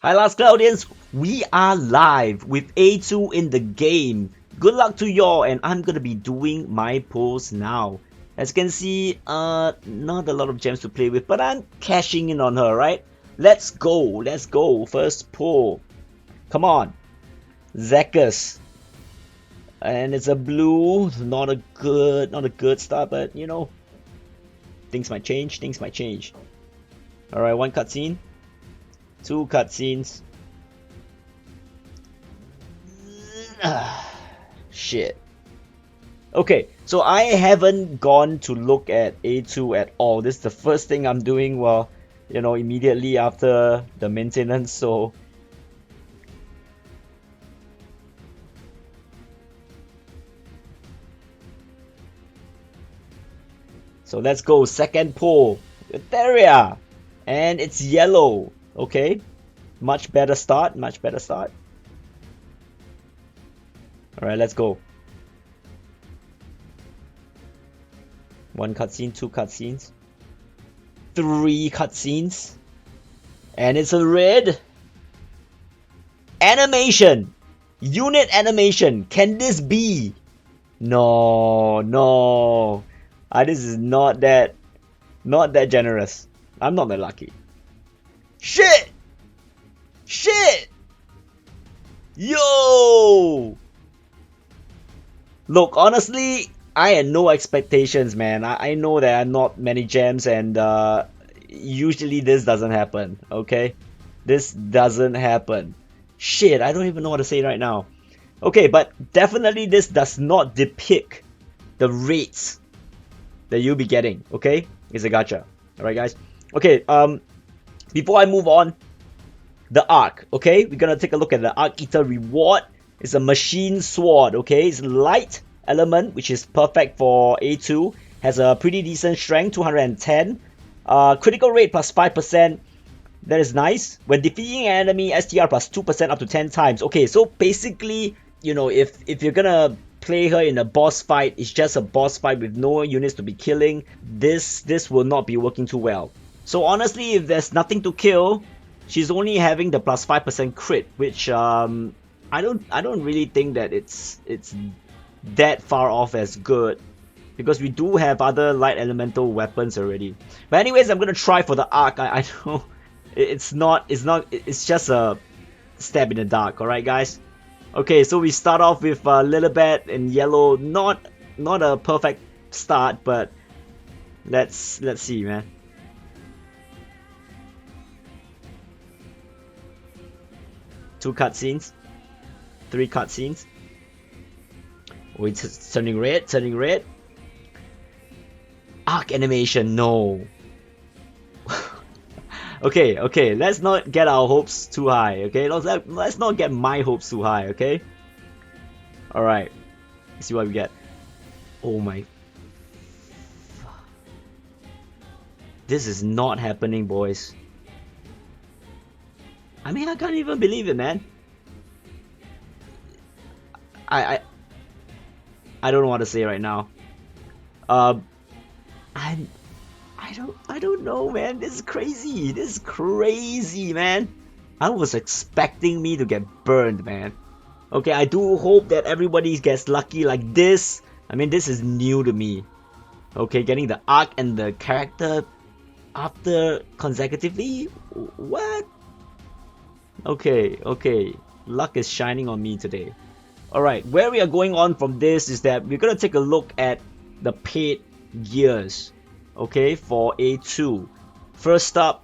Hi last Cloudians, we are live with A2 in the game. Good luck to y'all, and I'm gonna be doing my pulls now. As you can see, not a lot of gems to play with, but I'm cashing in on her, right? Let's go, first pull. Come on, Zekers. And it's a blue, not a good start, but you know, things might change, Alright, one cutscene. 2 cutscenes. Shit. Okay, so I haven't gone to look at A2 at all. This is the first thing I'm doing, well, you know, immediately after the maintenance, so... So let's go, second pull. Etheria! And it's yellow. Okay, much better start. Alright, let's go. 1 cutscene, 2 cutscenes, 3 cutscenes, and it's a red animation. Unit animation. Can this be? No. This is not that generous. I'm not that lucky. Shit! Yo! Look, honestly, I had no expectations, man. I know there are not many gems, and usually this doesn't happen, okay? This doesn't happen. Shit, I don't even know what to say right now. Okay, but definitely this does not depict the rates that you'll be getting, okay? It's a gacha. Alright, guys? Okay, before I move on, the Arc, okay? We're gonna take a look at the Arc Eater reward. It's a machine sword, okay? It's light element, which is perfect for A2. Has a pretty decent strength, 210. Critical rate plus 5%. That is nice. When defeating an enemy, STR plus 2% up to 10 times. Okay, so basically, you know, if you're gonna play her in a boss fight, it's just a boss fight with no units to be killing, this will not be working too well. So honestly, if there's nothing to kill, she's only having the plus 5% crit, which I don't really think that it's that far off as good, because we do have other light elemental weapons already. But anyways, I'm gonna try for the Arc. I know it's just a stab in the dark. Alright, guys. Okay, so we start off with Lilibet in yellow. Not a perfect start, but let's see, man. Two cutscenes, 3 cutscenes. Oh, it's turning red. Arc animation, no. Okay, let's not get our hopes too high, okay? Let's not get my hopes too high, okay? Alright, let's see what we get. Oh my... This is not happening, boys. I mean, I can't even believe it, man. I don't know what to say right now. I don't know, man. This is crazy, man. I was expecting me to get burned, man. Okay, I do hope that everybody gets lucky like this. I mean, this is new to me. Okay, getting the Arc and the character after consecutively? What? Okay. Luck is shining on me today. Alright, where we are going on from this is that we're gonna take a look at the paid gears, okay, for A2. First up,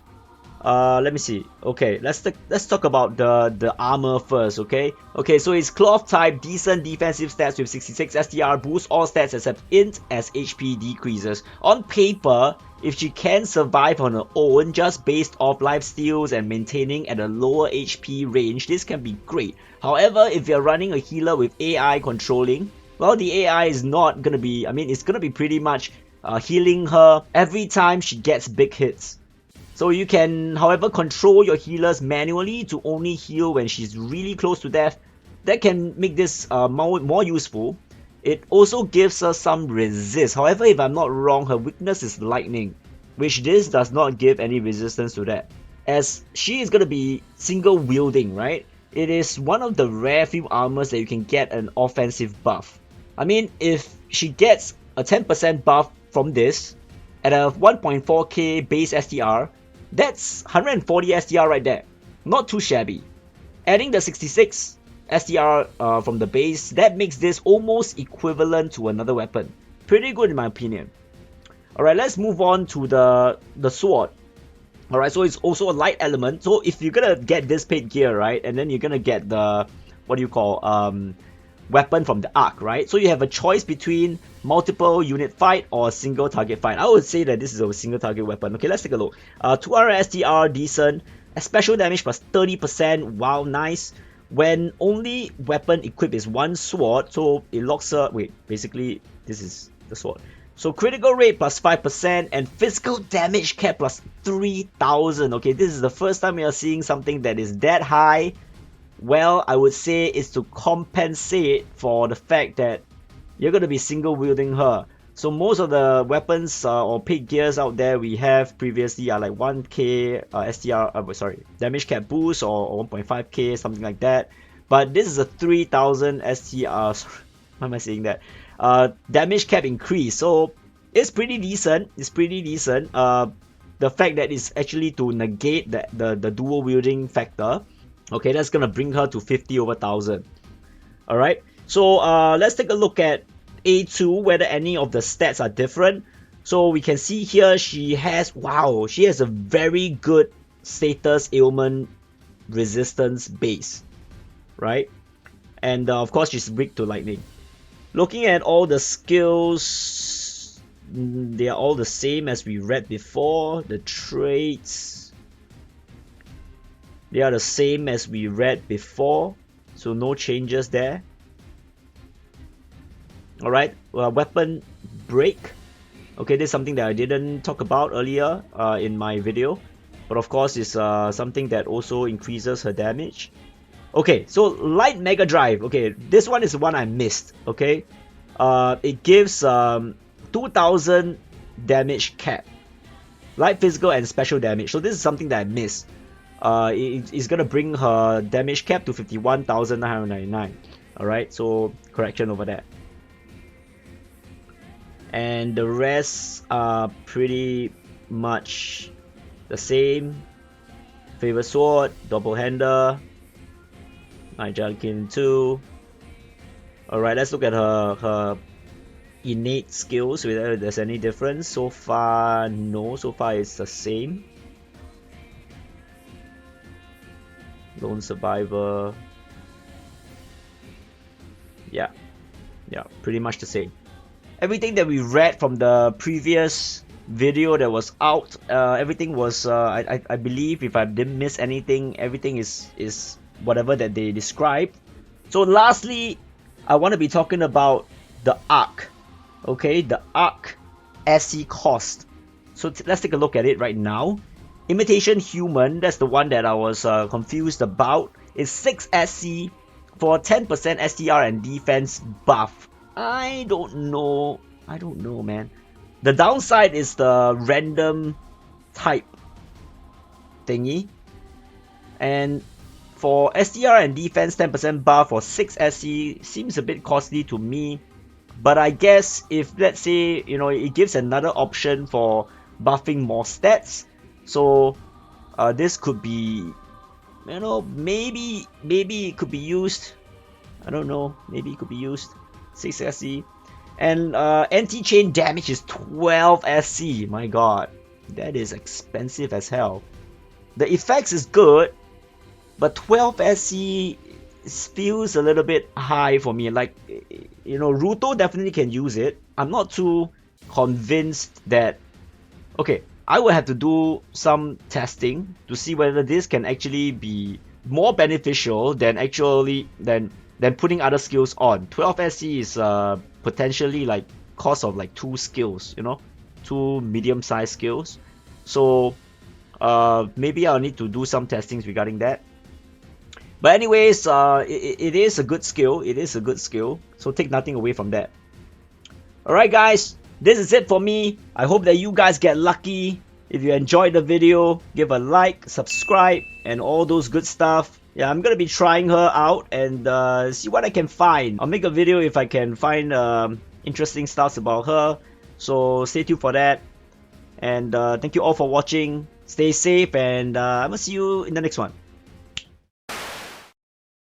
let me see. Okay, let's talk about the armor first, okay? Okay, so it's cloth type, decent defensive stats with 66 STR, boosts all stats except int as HP decreases. On paper, if she can survive on her own just based off lifesteals and maintaining at a lower HP range, this can be great. However, if you're running a healer with AI controlling, well, the AI is not gonna be, I mean, it's gonna be pretty much healing her every time she gets big hits. So you can, however, control your healers manually to only heal when she's really close to death. That can make this more useful. It also gives her some resist. However, if I'm not wrong, her weakness is lightning, which this does not give any resistance to that. as she is going to be single wielding, right? It is one of the rare few armors that you can get an offensive buff. I mean, if she gets a 10% buff from this at a 1.4k base STR, that's 140 STR right there. Not too shabby. Adding the 66 STR from the base, that makes this almost equivalent to another weapon. Pretty good in my opinion. Alright, let's move on to the sword. Alright, so it's also a light element. So if you're gonna get this paid gear, right, and then you're gonna get the, what do you call, weapon from the arc, right? So you have a choice between multiple unit fight or single target fight. I would say that this is a single target weapon. Okay, let's take a look. 200 STR, decent. A special damage plus 30%, wow, nice. When only weapon equipped is one sword, so it locks her, wait, basically this is the sword. So critical rate plus 5% and physical damage cap plus 3000. Okay, this is the first time we are seeing something that is that high. Well, I would say it's to compensate for the fact that you're going to be single wielding her. So most of the weapons or paid gears out there we have previously are like 1k STR, damage cap boost or 1.5k, something like that. But this is a 3000 STR, why am I saying that? Damage cap increase, so it's pretty decent. The fact that it's actually to negate the dual wielding factor, okay, that's gonna bring her to 50 over 1000. All right, so let's take a look at A2, whether any of the stats are different. So we can see here she has a very good status ailment resistance base, right? And of course she's weak to lightning. Looking at all the skills, they are all the same as we read before. The traits, they are the same as we read before, so no changes there. Alright, weapon break. Okay, this is something that I didn't talk about earlier in my video, but of course it's something that also increases her damage. Okay, so light mega drive. Okay, this one is the one I missed. Okay, it gives 2000 damage cap, light physical and special damage. So this is something that I missed. It's gonna bring her damage cap to 51,999. All right, so correction over there. And the rest are pretty much the same. Favorite sword, double hander. Nijalkin 2. Alright, let's look at her innate skills, whether there's any difference. So far, no. So far, it's the same. Lone survivor. Yeah, pretty much the same. Everything that we read from the previous video that was out, everything was, I believe, if I didn't miss anything, everything is whatever that they described. So lastly, I want to be talking about the arc. Okay, the arc SC cost. So let's take a look at it right now. Imitation Human, that's the one that I was confused about, is 6 SC for 10% STR and defense buff. I don't know, man. The downside is the random type thingy. And for STR and defense 10% buff for 6 SC seems a bit costly to me. But I guess if, let's say, you know, it gives another option for buffing more stats. So this could be, you know, maybe it could be used. I don't know, maybe it could be used. 6 SC. And anti-chain damage is 12 SC. My god, that is expensive as hell. The effects is good, but 12 SC feels a little bit high for me. Like, you know, Ruto definitely can use it. I'm not too convinced that... Okay, I will have to do some testing to see whether this can actually be more beneficial than than putting other skills on. 12 SC is potentially like cost of like 2 skills, you know, 2 medium-sized skills. So maybe I'll need to do some testings regarding that. But anyways, it is a good skill. It is a good skill. So take nothing away from that. Alright guys, this is it for me. I hope that you guys get lucky If you enjoyed the video, give a like, subscribe, and all those good stuff. Yeah, I'm gonna be trying her out and see what I can find. I'll make a video if I can find interesting stuff about her. So stay tuned for that. And thank you all for watching. Stay safe, and I will see you in the next one.